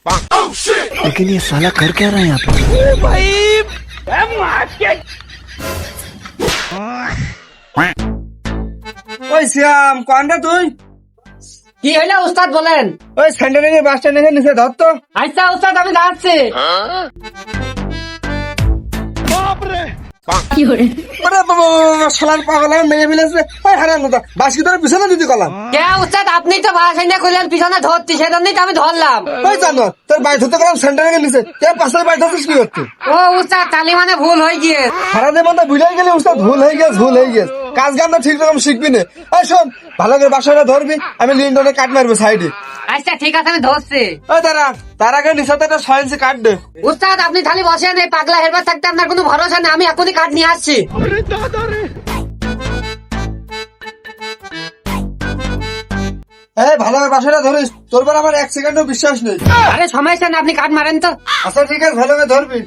लेकिन ये साला कर क्या रहा है यहाँ पे? ওই শ্যাম কোনটা তুই? কি হইলো উস্তাদ বলেন? ওই স্যান্ডেলের বাস স্ট্যান্ডের নিচে ধর তো। আচ্ছা উস্তাদ আমি যাচ্ছি। ওরে বাবা, শালার পাগল আমি মেরে ফেলেছে। ওই হারাম দাদা বাস কি তোর পিছনে দিতে কলাম? কে উস্তাদ আপনি তো বাসাইনা কইলেন পিছনে ধরতি সেজন্যই তো আমি ধরলাম। ওই জানো তোর বাড়ি ধরতে কলাম স্যান্ডেলের নিচে, কে পাশের বাড়ি ধরছিস কি করতে? ও উস্তাদ তালি মানে ভুল হয়ে গিয়ে। হারাদের মধ্যে ভুলে গেলে উস্তাদ, ভুল হয়ে গেছে, ভুল হয়ে গেছে। কাজ কামটা ঠিক রকম শিখবি না। ওই শোন, ভালো করে বাসাটা ধরবি, আমি লিন্ডনে কাট মারবো সাইডে। আচ্ছা ঠিক আছে আমি ধরছি। ওই দাঁড়া, তার আগে নিচে একটা 6 ইঞ্চি কাট দে। উস্তাদ আপনি খালি বসেন, এই পাগলা হেরবার থাকতে আপনার কোনো ভরসা নেই, আমি এখনই কাঠ নিয়ে আসছি। এই ভালো করে বাসাটা ধরিস, তোর পর আমার 1 সেকেন্ডও বিশ্বাস নেই। আরে সমস্যা না, আপনি কাঠ মারেন তো। আচ্ছা ঠিক আছে, ভালো করে ধরবি।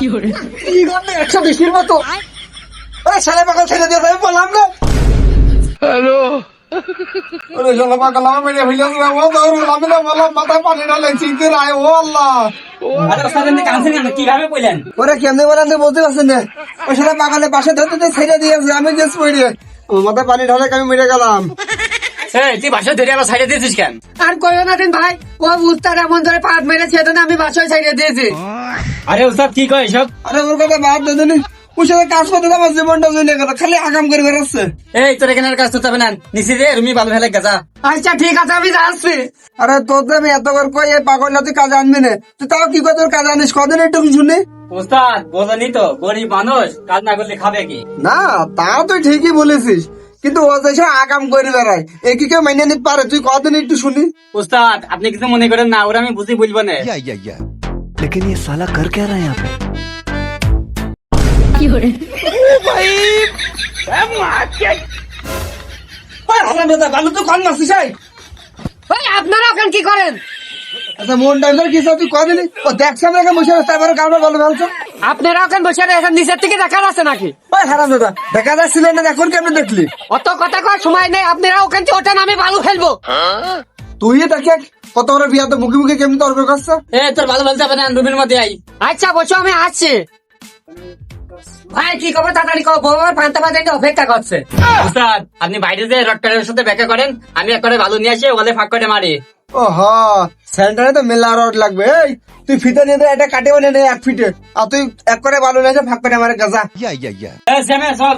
কি করবে 120 মতো। আরে শালা পাগল ছেড়ে দিয়ে আমি বললাম না। হ্যালো, ওরে শালা পাগল আমার মেরে ফেলেছে রে। ও দৌড় আমি না বললাম, মাথা পানি ঢালে চিনতে রায়। ও আল্লাহ, আরে উস্তাদ আপনি কাঁদছেন কেন, কিভাবে কইলেন? ওরে কেমনে বলেন বলতে পারছেন না। ওই শালা পাগলের পাশে ধরতে ছেড়ে দিয়েছে, আমি গেছ পড়ে আমার মাথা পানি ঢালে আমি মেরে গেলাম। এই তুই বাসায় ধরে আবার সাইডে দিয়েছিস কেন? আর কইও না দিন ভাই, ও উস্তাদ এমন ধরে পাট মেরেছে সেজন্য আমি বাসায় সাইডে দিয়েছি। আরে উস্তাদ কি কয় এসব? আরে ওর কথা বাদ দে দিনি, ওর সাথে কাজ করতে আমার জীবনটা চলে গেল, খালি আগাম করে বেরোচ্ছে। এই তোর এখানে কাজ করতে হবে না, নিচে দিয়ে রুমি বালু ফেলে গেছা। আচ্ছা ঠিক আছে আমি যাচ্ছি। আরে তোর তো আমি এত করে কই এই পাগলটা তুই কাজে আনবি না, তুই তাও কি করে তোর কাজে আনিস? কদিন একটু শুনি উস্তাদ বোঝনি তো, গরিব মানুষ কাজ না করলে খাবে কি? না, তা তুই ঠিকই বলেছিস, কিন্তু ও দেশে আগাম করে বেড়ায়, এ কি কেউ মেনে নিতে পারে? তুই কদিন একটু শুনি। উস্তাদ আপনি কিছু মনে করেন না, ওরা আমি বুঝি বলবো না। लेकिन ये साला कर क्या रहा है यहाँ पे? ভালো তুই কন মাসিস? ওই আপনারা ওখানে কি করেন? আচ্ছা মন ডাইভার কি তুই কদিন ও দেখছে আমাকে বসে তারপরে কারবার ভালো ভাবছো। আপনারা ওখানে বসে রয়েছেন, নিচের থেকে দেখা যাচ্ছে নাকি? ওই হারাম দাদা, দেখা যাচ্ছিল না, এখন কেমন দেখলি? অত কথা কওয়ার সময় নেই, আপনারা ওখান থেকে ওঠেন, আমি বালু ফেলবো। তুই দেখে কত বড় বিয়াতে মুখে মুখে কেমন তর্ক করছে। এ তোর ভালো বলতে হবে না, রুমের মধ্যে আই। আচ্ছা বসো, আমি আসছি। ভাই কি খবর, তাড়াতাড়ি কও, বউ আমার পান্তা ভাত অপেক্ষা করছে। উস্তাদ আপনি বাইরে যে রটকারের সাথে ব্যাখ্যা করেন, আমি এক করে বালু নিয়ে আসি, ওলে ফাঁক করে মারি। ও হ্যাঁ, সেন্টারে তো মেলা রড লাগবে। এই তুই ফিতে নিয়ে এটা কাটে বলে নে 1 ফিটে, আর তুই এক করে বালু নিয়ে ফাঁক করে মারে গাজা। এ শ্যামে চল।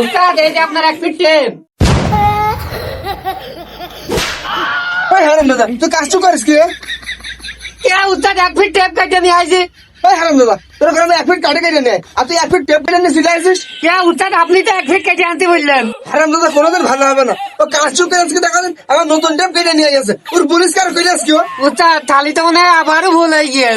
উস্তাদ এই যে আপনার 1 ফিট টেপ। ওই হারাম দাদা, তুই কাজ করিস কি? কে উস্তাদ 1 ফিট টেপ কেটে নিয়ে আইছি? ওই হারাম দাদা, তোর কারণে 1 ফিট কাটে কেটে নে, আর তুই 1 ফিট টেপ কেটে নিয়ে চলে আসিস। কে উস্তাদ আপনি তো 1 ফিট কেটে আনতে বললেন। হারাম দাদা কোনোদিন ভালো হবে না। ও কাজ করে আজকে দেখা দেন আমার নতুন টেপ কেটে নিয়ে গেছে, ওর পরিষ্কার করে আস কি? উস্তাদ তাহলে তো মনে হয় আবারও ভুল হয়ে গিয়ে।